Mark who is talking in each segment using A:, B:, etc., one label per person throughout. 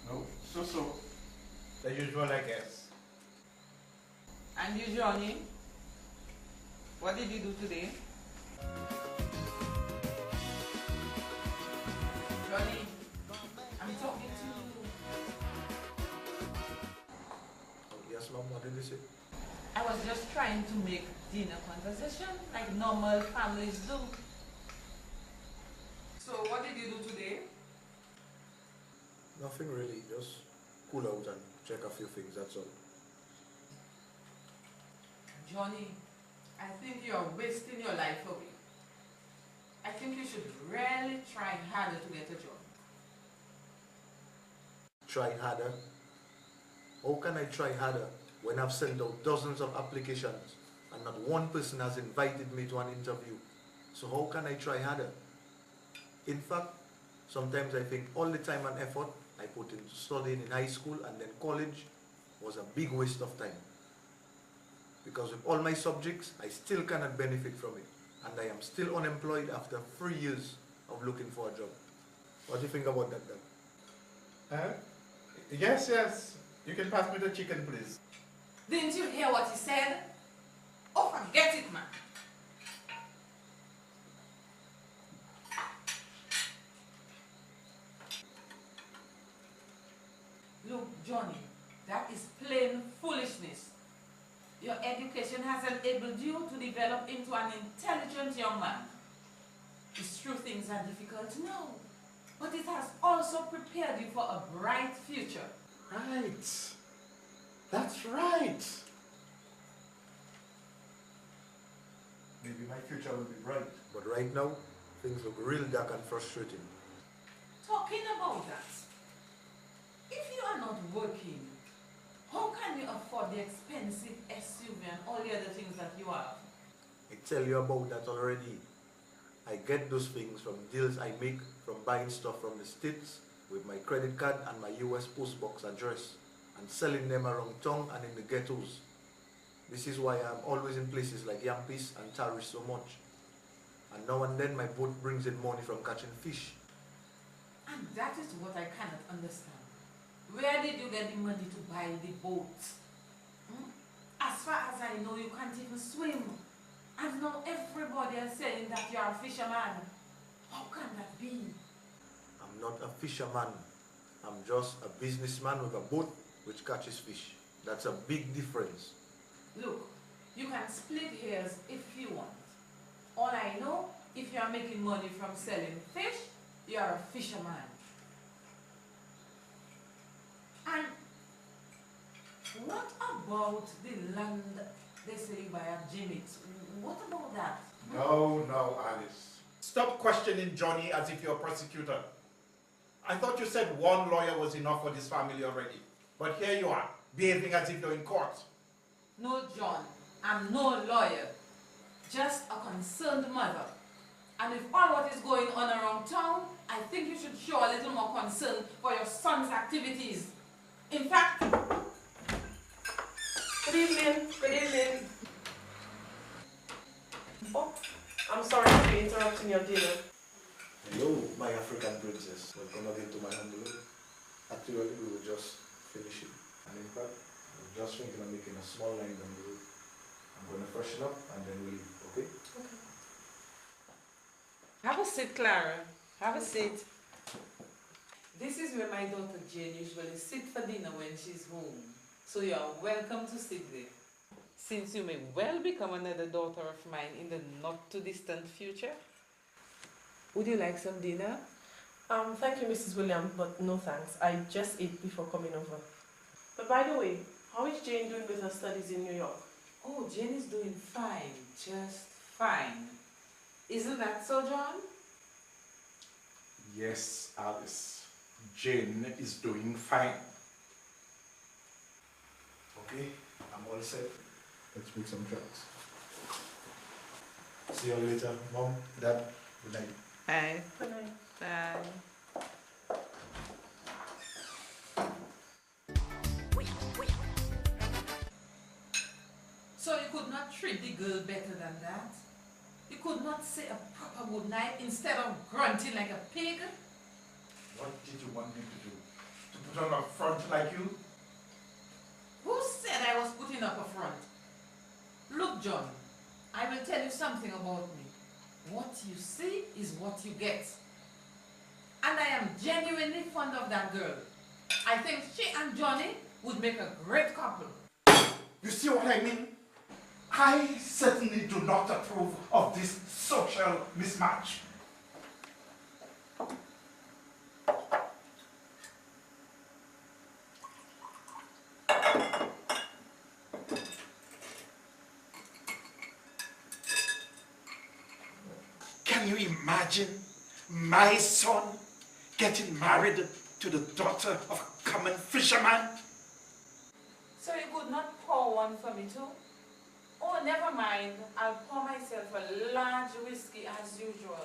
A: No, so. The usual, I guess.
B: And you, Johnny? What did you do today? Johnny, I'm talking to you.
C: Oh, yes, Mom, what did you say?
B: I was just trying to make dinner conversation like normal families do. So what did you do today?
C: Nothing really, just cool out and check a few things, that's all.
B: Johnny, I think you're wasting your life away. I think you should really try harder to get a job.
C: Try harder? How can I try harder when I've sent out dozens of applications and not one person has invited me to an interview? So how can I try harder? In fact, sometimes I think all the time and effort I put into studying in high school and then college was a big waste of time. Because with all my subjects, I still cannot benefit from it. And I am still unemployed after 3 years of looking for a job. What do you think about that, Dan?
A: Yes. You can pass me the chicken, please.
B: Didn't you hear what he said? Oh, forget it, man. Look, Johnny, that is plain foolishness. Your education has enabled you to develop into an intelligent young man. It's true things are difficult, no, but it has also prepared you for a bright future.
A: Right. That's right.
C: Maybe my future will be bright. But right now, things look real dark and frustrating.
B: Talking about that, if you are not working, how can you afford the expensive SUV and all the other things that you have?
C: I tell you about that already. I get those things from deals I make from buying stuff from the States with my credit card and my US postbox address and selling them around town and in the ghettos. This is why I'm always in places like Yampis and Taris so much. And now and then my boat brings in money from catching fish.
B: And that is what I cannot understand. Where did you get the money to buy the boat? As far as I know, you can't even swim. And now everybody is saying that you are a fisherman. How can that be?
C: I'm not a fisherman. I'm just a businessman with a boat which catches fish. That's a big difference.
B: Look, you can split hairs if you want. All I know, if you are making money from selling fish, you are a fisherman. And what about the land they say you buy at Jimmy's? What about that?
A: No, Alice. Stop questioning Johnny as if you're a prosecutor. I thought you said one lawyer was enough for this family already. But here you are, behaving as if you're in court.
B: No, John, I'm no lawyer. Just a concerned mother. And with all what is going on around town, I think you should show a little more concern for your son's activities. In fact...
D: Good evening. Oh, I'm sorry to be interrupting your dinner.
C: Hello, my African princess. Welcome again to my humble home. Actually, we will just finish it. And in fact, I'm just thinking of making a small line down the road. I'm going to freshen up and then we'll leave, okay?
D: Okay.
B: Have a seat, Clara. Have a seat. This is where my daughter Jane usually sits for dinner when she's home. So you are welcome to sit there. Since you may well become another daughter of mine in the not too distant future. Would you like some dinner?
D: Thank you, Mrs. Williams, but no thanks. I just ate before coming over. But by the way, how is Jane doing with her studies in New York?
B: Oh, Jane is doing fine. Just fine. Isn't that so, John?
A: Yes, Alice. Jane is doing fine.
C: Okay, I'm all set. Let's make some tracks. See you later, Mom, Dad. Good night.
B: Bye.
D: Good night.
B: Bye. So you could not treat the girl better than that? You could not say a proper good night instead of grunting like a pig?
A: What did you want me to do? To put put on a front like you.
B: Who said I was putting up a front? Look, John, I will tell you something about me. What you see is what you get. And I am genuinely fond of that girl. I think she and Johnny would make a great couple.
A: You see what I mean? I certainly do not approve of this social mismatch. Can you imagine my son getting married to the daughter of a common fisherman?
B: So you could not pour one for me too? Oh, never mind. I'll pour myself a large whiskey as usual.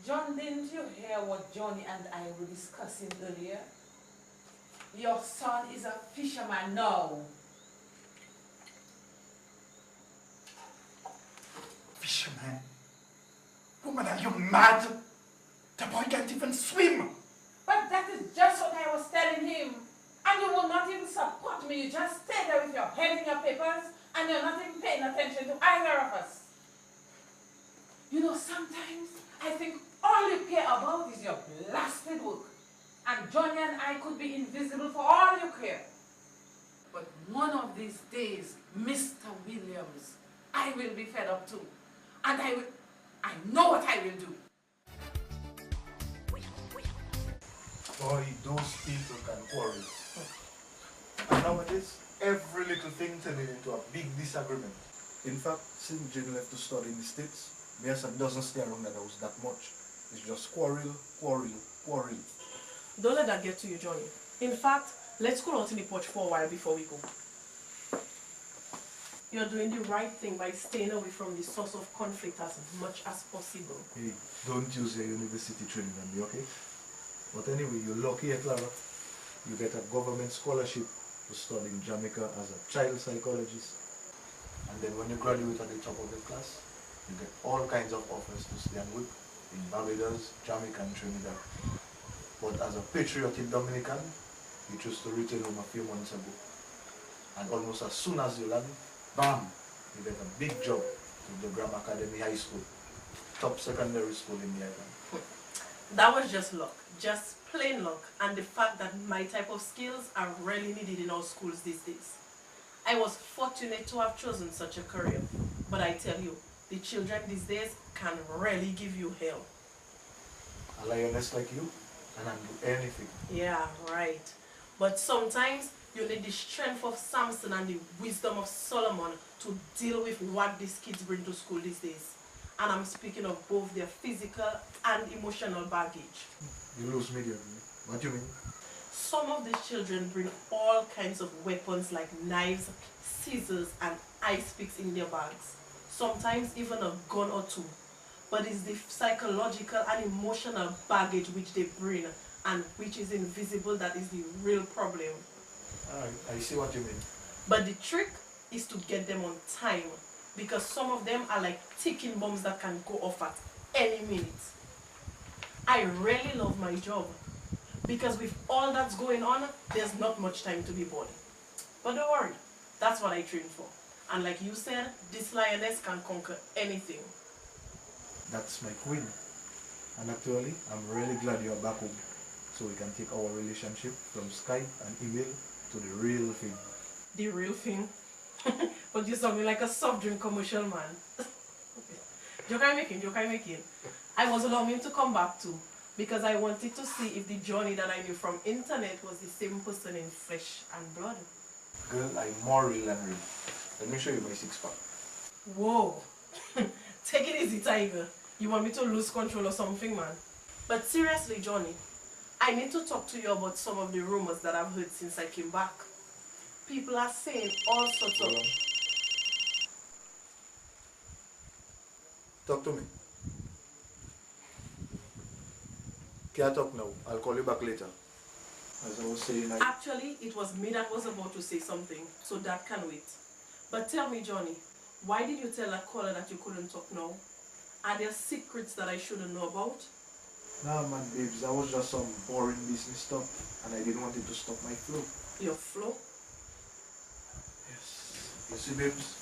B: John, didn't you hear what Johnny and I were discussing earlier? Your son is a fisherman now.
A: Fisherman? Woman, are you mad? The boy can't even swim.
B: But that is just what I was telling him. And you will not even support me. You just stay there with your head in your papers and you're not even paying attention to either of us. You know, sometimes I think all you care about is your blasted work. And Johnny and I could be invisible for all you care. But one of these days, Mr. Williams, I will be fed up too. And I know what I will do.
C: Boy, those people can quarrel. And nowadays, every little thing turning into a big disagreement. In fact, since Jane left to study in the States, me and son doesn't stay around the house that much. It's just quarrel, quarrel, quarrel.
D: Don't let that get to you, Johnny. In fact, let's go out in the porch for a while before we go. You're doing the right thing by staying away from the source of conflict as much as possible.
C: Hey, don't use your university training on me, okay? But anyway, you're lucky, Clara. You get a government scholarship to study in Jamaica as a child psychologist. And then when you graduate at the top of the class, you get all kinds of offers to stay and work in Barbados, Jamaica, and Trinidad. But as a patriotic Dominican, you choose to return home a few months ago. And almost as soon as you land, bam, you get a big job in the Grammar Academy High School, top secondary school in the island.
D: That was just luck. Just plain luck. And the fact that my type of skills are really needed in our schools these days. I was fortunate to have chosen such a career. But I tell you, the children these days can really give you hell.
C: A lioness like you can do anything.
D: Yeah, right. But sometimes you need the strength of Samson and the wisdom of Solomon to deal with what these kids bring to school these days. And I'm speaking of both their physical and emotional baggage.
C: You lose me there. What do you mean?
D: Some of these children bring all kinds of weapons like knives, scissors, and ice picks in their bags. Sometimes even a gun or two. But it's the psychological and emotional baggage which they bring and which is invisible that is the real problem.
C: Alright, I see what you mean.
D: But the trick is to get them on time, because some of them are like ticking bombs that can go off at any minute. I really love my job, because with all that's going on, there's not much time to be bored. But don't worry, that's what I train for. And like you said, this lioness can conquer anything.
C: That's my queen. And actually, I'm really glad you're back home, so we can take our relationship from Skype and email to the real thing.
D: The real thing? But you sound like a soft drink commercial, man. Joke I'm making. I was longing to come back to, because I wanted to see if the Johnny that I knew from internet was the same person in flesh and blood.
C: Girl, I'm more real than real. Let me show you my six-pack.
D: Whoa. Take it easy, Tiger. You want me to lose control or something, man? But seriously, Johnny, I need to talk to you about some of the rumors that I've heard since I came back. People are saying all sorts of...
C: Talk to me. Can't talk now. I'll call you back later. As I was saying,
D: Actually, it was me that was about to say something, so that can wait. But tell me, Johnny, why did you tell that caller that you couldn't talk now? Are there secrets that I shouldn't know about?
C: Nah, man, babes, that was just some boring business stuff, and I didn't want it to stop my flow.
D: Your flow?
C: Yes. You see, babes,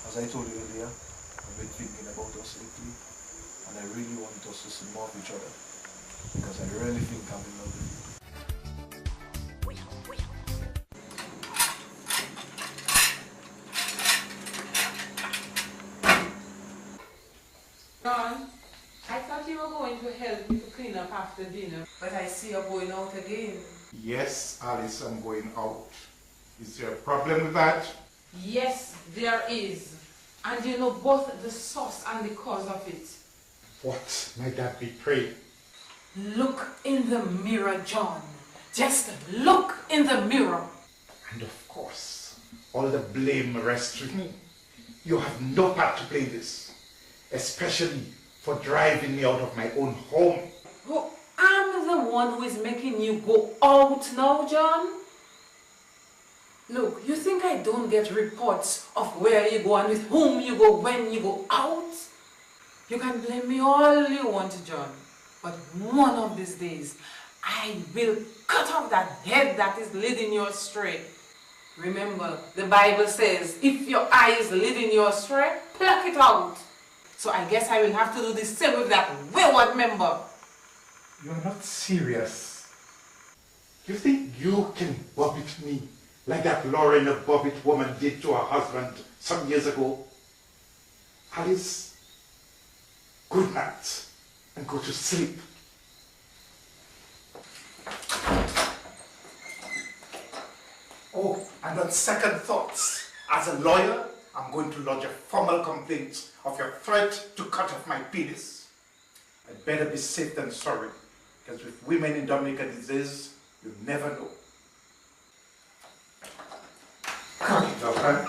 C: as I told you earlier, I've been thinking about us lately, and I really want us to see more of each other, because I really think I'm in love with you.
B: John, I thought you were going to help me to clean up after dinner, but I see you're going out again.
A: Yes, Alice, I'm going out. Is there a problem with that?
B: Yes, there is. And you know both the source and the cause of it.
A: What might that be, pray?
B: Look in the mirror, John. Just look in the mirror.
A: And of course, all the blame rests with me. You have no part to play in this, especially for driving me out of my own home.
B: Oh, I'm the one who is making you go out now, John. Look, you think I don't get reports of where you go and with whom you go when you go out? You can blame me all you want, John. But one of these days, I will cut off that head that is leading you astray. Remember, the Bible says, if your eye is leading you astray, pluck it out. So I guess I will have to do the same with that wayward member.
A: You're not serious. You think you can bobbit me like that Lorena Bobbitt woman did to her husband some years ago? Alice, good night and go to sleep. Oh, and on second thoughts, as a lawyer, I'm going to lodge a formal complaint of your threat to cut off my penis. I'd better be safe than sorry, because with women in Dominica these days, you never know. Come, girlfriend.